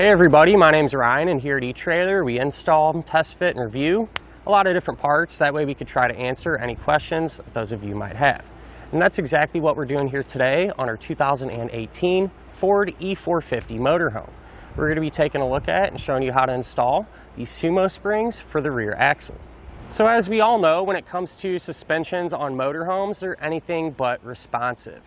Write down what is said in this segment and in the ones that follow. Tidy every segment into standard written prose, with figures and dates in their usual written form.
Hey everybody, my name's Ryan, and here at eTrailer we install, test fit, and review a lot of different parts. That way we could try to answer any questions that those of you might have. And that's exactly what we're doing here today on our 2018 Ford E-450 Motorhome. We're going to be taking a look at and showing you how to install these SumoSprings for the rear axle. So as we all know, when it comes to suspensions on motorhomes, they're anything but responsive.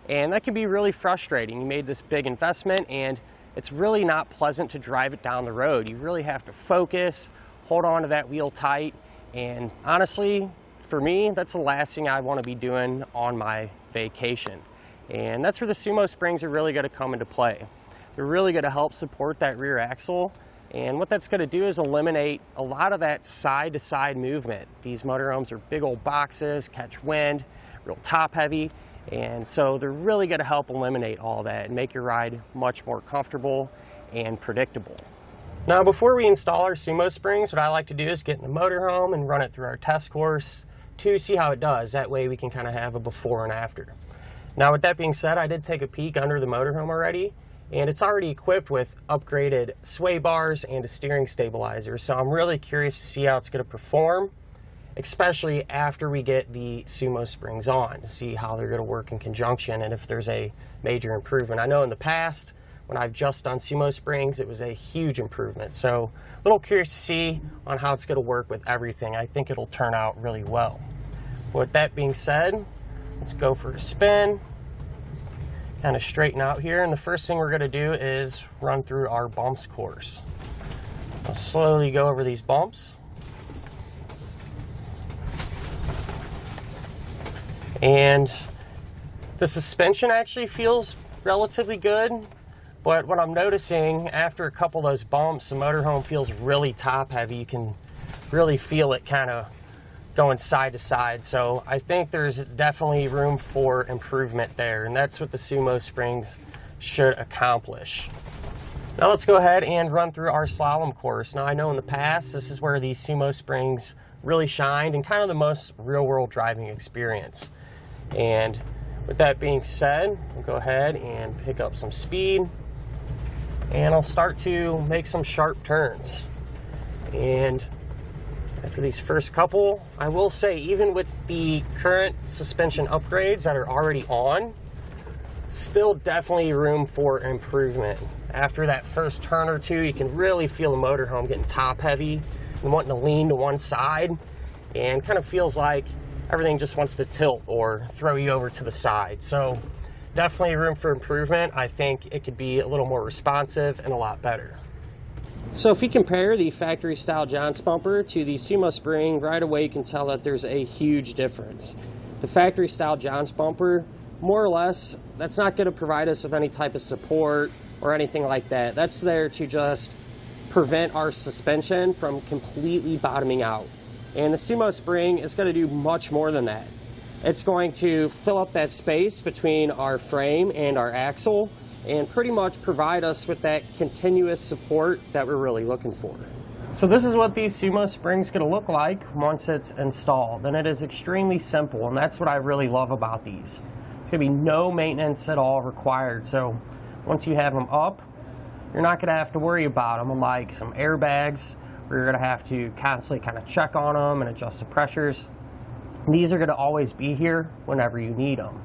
And that can be really frustrating. You made this big investment and it's really not pleasant to drive it down the road. You really have to focus, hold on to that wheel tight, and honestly, for me, that's the last thing I want to be doing on my vacation. And that's where the SumoSprings are really going to come into play. They're really going to help support that rear axle, and what that's going to do is eliminate a lot of that side-to-side movement. These motorhomes are big old boxes, catch wind, real top heavy, and so they're really going to help eliminate all that and make your ride much more comfortable and predictable. Now, before we install our SumoSprings, what I like to do is get in the motorhome and run it through our test course to see how it does. That way we can kind of have a before and after. Now, with that being said, I did take a peek under the motorhome already, and it's already equipped with upgraded sway bars and a steering stabilizer. So I'm really curious to see how it's going to perform, especially after we get the SumoSprings on, to see how they're going to work in conjunction and if there's a major improvement. I know in the past, when I've just done SumoSprings, it was a huge improvement. So a little curious to see on how it's going to work with everything. I think it'll turn out really well. With that being said, let's go for a spin, kind of straighten out here. And the first thing we're going to do is run through our bumps course. I'll slowly go over these bumps. And the suspension actually feels relatively good, but what I'm noticing after a couple of those bumps, the motorhome feels really top heavy. You can really feel it kind of going side to side. So I think there's definitely room for improvement there, and that's what the SumoSprings should accomplish. Now let's go ahead and run through our slalom course. Now I know in the past, this is where these SumoSprings really shined and kind of the most real-world driving experience. And with that being said, we'll go ahead and pick up some speed, and I'll start to make some sharp turns. And after these first couple, I will say, even with the current suspension upgrades that are already on, still definitely room for improvement. After that first turn or two, you can really feel the motorhome getting top heavy and wanting to lean to one side, and kind of feels like everything just wants to tilt or throw you over to the side. So definitely room for improvement. I think it could be a little more responsive and a lot better. So if you compare the factory style jounce bumper to the SumoSpring, right away you can tell that there's a huge difference. The factory style jounce bumper, more or less, that's not going to provide us with any type of support or anything like that. That's there to just prevent our suspension from completely bottoming out. And the SumoSpring is going to do much more than that. It's going to fill up that space between our frame and our axle and pretty much provide us with that continuous support that we're really looking for. So this is what these SumoSprings going to look like once it's installed, and it is extremely simple, and that's what I really love about these. It's going to be no maintenance at all required. So once you have them up, you're not going to have to worry about them, unlike some airbags where you're going to have to constantly kind of check on them and adjust the pressures. These are going to always be here whenever you need them.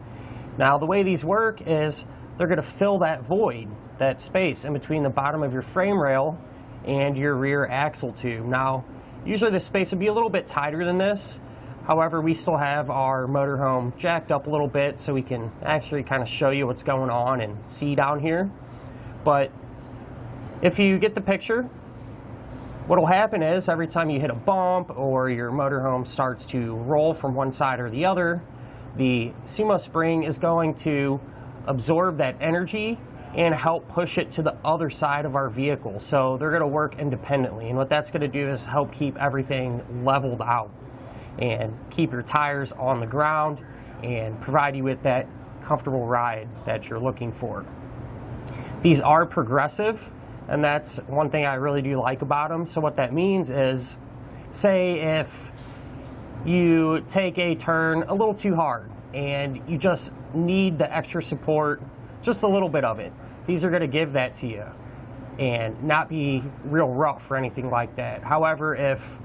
Now, the way these work is they're going to fill that void, that space in between the bottom of your frame rail and your rear axle tube. Now, usually the space would be a little bit tighter than this. However, we still have our motorhome jacked up a little bit so we can actually kind of show you what's going on and see down here. But if you get the picture, what will happen is every time you hit a bump or your motorhome starts to roll from one side or the other, the SumoSpring is going to absorb that energy and help push it to the other side of our vehicle. So they're going to work independently, and what that's going to do is help keep everything leveled out and keep your tires on the ground and provide you with that comfortable ride that you're looking for. These are progressive, and that's one thing I really do like about them. So what that means is, say if you take a turn a little too hard and you just need the extra support, just a little bit of it, these are going to give that to you. and not be real rough or anything like that. However, if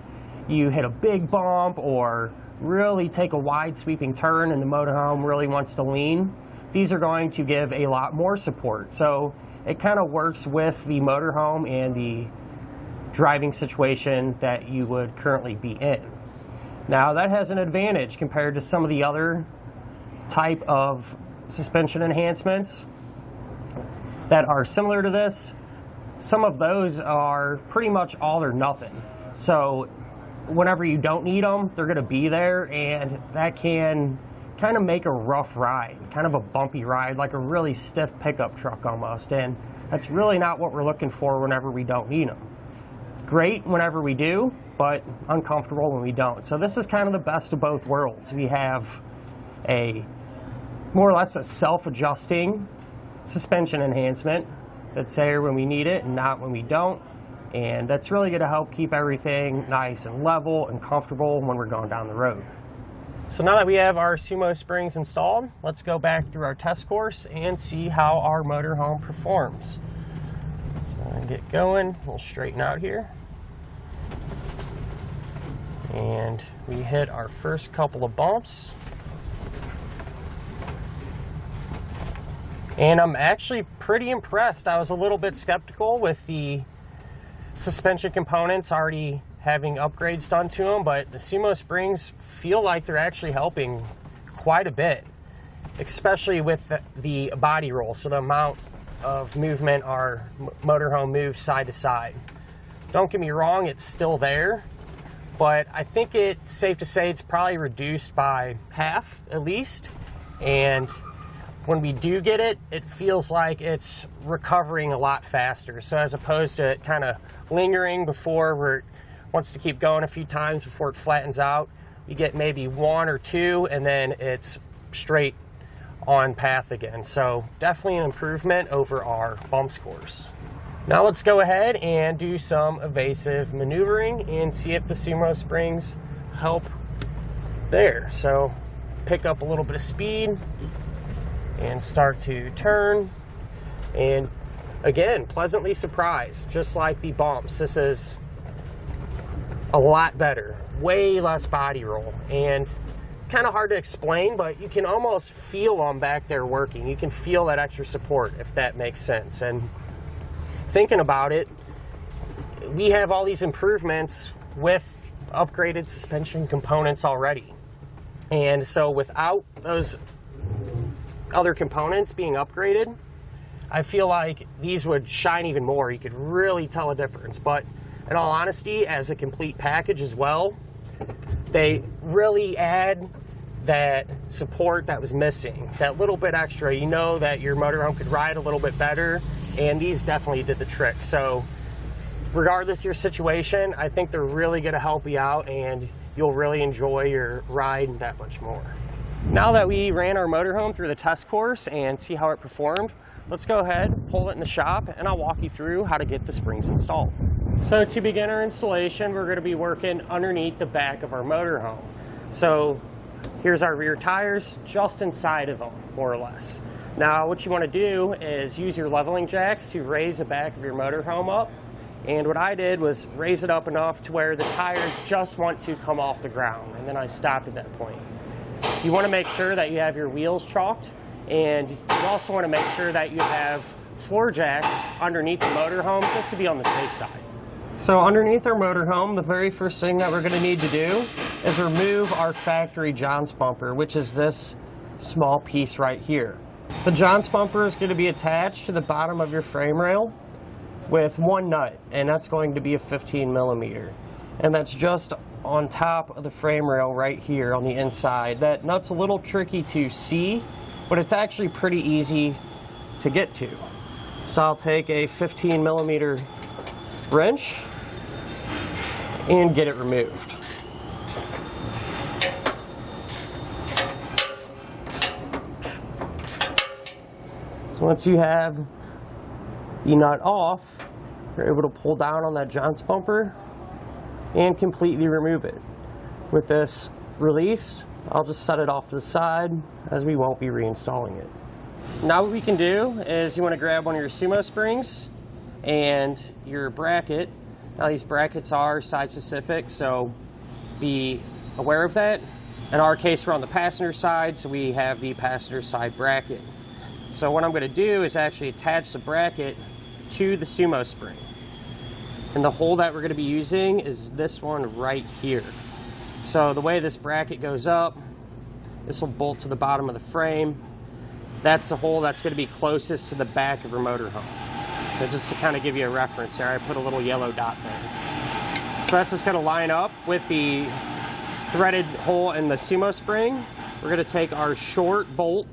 you hit a big bump or really take a wide sweeping turn and the motorhome really wants to lean, these are going to give a lot more support. So it kind of works with the motorhome and the driving situation that you would currently be in. Now that has an advantage compared to some of the other type of suspension enhancements that are similar to this. Some of those are pretty much all or nothing. So whenever you don't need them, they're going to be there, and that can kind of make a rough ride, kind of a bumpy ride, like a really stiff pickup truck almost, and that's really not what we're looking for whenever we don't need them. Great whenever we do, but uncomfortable when we don't. So this is kind of the best of both worlds. We have a more or less a self-adjusting suspension enhancement that's there when we need it and not when we don't. And that's really going to help keep everything nice and level and comfortable when we're going down the road. So now that we have our SumoSprings installed, let's go back through our test course and see how our motorhome performs. So I'm going to get going. We'll straighten out here. And we hit our first couple of bumps. And I'm actually pretty impressed. I was a little bit skeptical with the suspension components already having upgrades done to them, but the SumoSprings feel like they're actually helping quite a bit, especially with the body roll, so the amount of movement our motorhome moves side to side. Don't get me wrong, it's still there, but I think it's safe to say it's probably reduced by half at least, and when we do get it, it feels like it's recovering a lot faster. So as opposed to it kind of lingering before where it wants to keep going a few times before it flattens out, you get maybe one or two and then it's straight on path again. So definitely an improvement over our bumps course. Now let's go ahead and do some evasive maneuvering and see if the SumoSprings help there. So pick up a little bit of speed and start to turn, and again, pleasantly surprised. Just like the bumps, this is a lot better, way less body roll, and it's kind of hard to explain, but you can almost feel them back there working. You can feel that extra support, if that makes sense. And thinking about it, we have all these improvements with upgraded suspension components already, and so without those other components being upgraded, I feel like these would shine even more. You could really tell a difference. But in all honesty, as a complete package as well, they really add that support that was missing, that little bit extra. You know that your motorhome could ride a little bit better, and these definitely did the trick. So regardless of your situation, I think they're really going to help you out, and you'll really enjoy your ride that much more. Now that we ran our motorhome through the test course and see how it performed, let's go ahead, pull it in the shop, and I'll walk you through how to get the springs installed. So to begin our installation, we're going to be working underneath the back of our motorhome. So here's our rear tires, just inside of them, more or less. Now what you want to do is use your leveling jacks to raise the back of your motorhome up. And what I did was raise it up enough to where the tires just want to come off the ground, and then I stopped at that point. You want to make sure that you have your wheels chalked, and you also want to make sure that you have floor jacks underneath the motorhome just to be on the safe side. So underneath our motorhome, the very first thing that we're going to need to do is remove our factory Johns bumper, which is this small piece right here. The Johns bumper is going to be attached to the bottom of your frame rail with one nut, and that's going to be a 15 millimeter. And that's just on top of the frame rail right here on the inside. That nut's a little tricky to see, but it's actually pretty easy to get to. So I'll take a 15 millimeter wrench and get it removed. So once you have the nut off, you're able to pull down on that Johns bumper and completely remove it. With this released, I'll just set it off to the side as we won't be reinstalling it. Now what we can do is you want to grab one of your SumoSprings and your bracket. Now these brackets are side specific, so be aware of that. In our case, we're on the passenger side, so we have the passenger side bracket. So what I'm going to do is actually attach the bracket to the SumoSpring. And the hole that we're going to be using is this one right here. So the way this bracket goes up, this will bolt to the bottom of the frame. That's the hole that's going to be closest to the back of your motorhome. So just to kind of give you a reference there, I put a little yellow dot there. So that's just going to line up with the threaded hole in the SumoSpring. We're going to take our short bolt.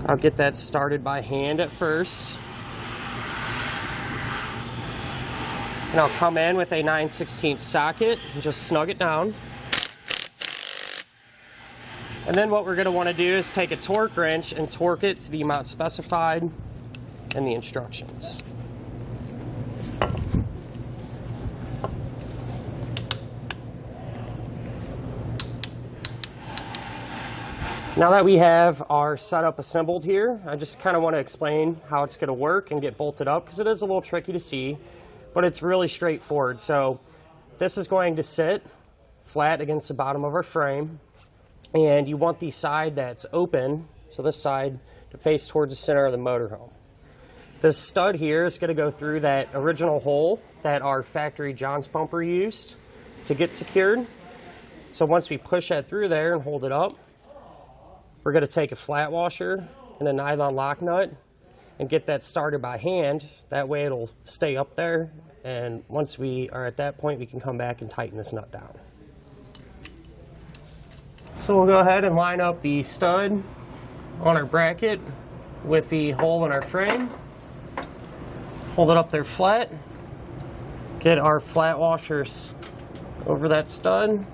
I'll get that started by hand at first. And I'll come in with a 9/16 socket and just snug it down. And then what we're going to want to do is take a torque wrench and torque it to the amount specified in the instructions. Now that we have our setup assembled here, I just kind of want to explain how it's going to work and get bolted up, because it is a little tricky to see, but it's really straightforward. So this is going to sit flat against the bottom of our frame, and you want the side that's open, so this side, to face towards the center of the motorhome. This stud here is going to go through that original hole that our factory John's bumper used to get secured. So once we push that through there and hold it up, we're going to take a flat washer and a nylon lock nut and get that started by hand. That way it'll stay up there, and once we are at that point, we can come back and tighten this nut down. So we'll go ahead and line up the stud on our bracket with the hole in our frame. Hold it up there flat. Get our flat washers over that stud.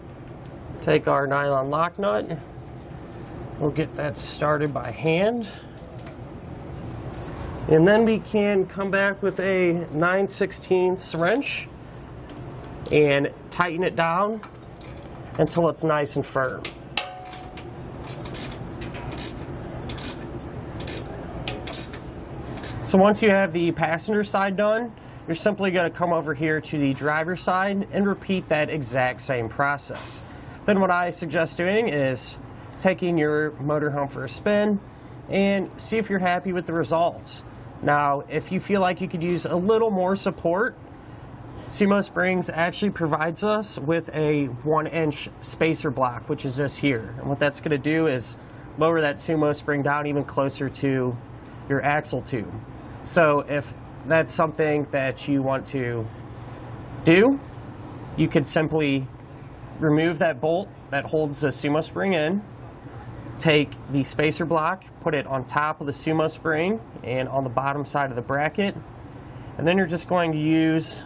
Take our nylon lock nut. We'll get that started by hand. And then we can come back with a 9/16 wrench and tighten it down until it's nice and firm. So once you have the passenger side done, you're simply going to come over here to the driver's side and repeat that exact same process. Then what I suggest doing is taking your motorhome for a spin and see if you're happy with the results. Now, if you feel like you could use a little more support, SumoSprings actually provides us with a 1-inch spacer block, which is this here. And what that's going to do is lower that SumoSpring down even closer to your axle tube. So if that's something that you want to do, you could simply remove that bolt that holds the SumoSpring in, take the spacer block, put it on top of the SumoSpring and on the bottom side of the bracket, and then you're just going to use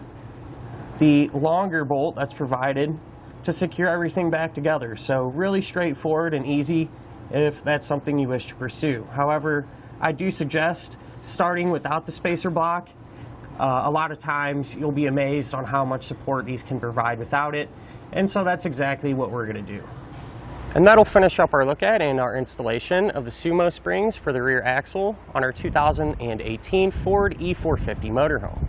the longer bolt that's provided to secure everything back together. So really straightforward and easy if that's something you wish to pursue. However, I do suggest starting without the spacer block. A lot of times you'll be amazed on how much support these can provide without it, and so that's exactly what we're going to do. And that'll finish up our look at and our installation of the SumoSprings for the rear axle on our 2018 Ford E-450 Motorhome.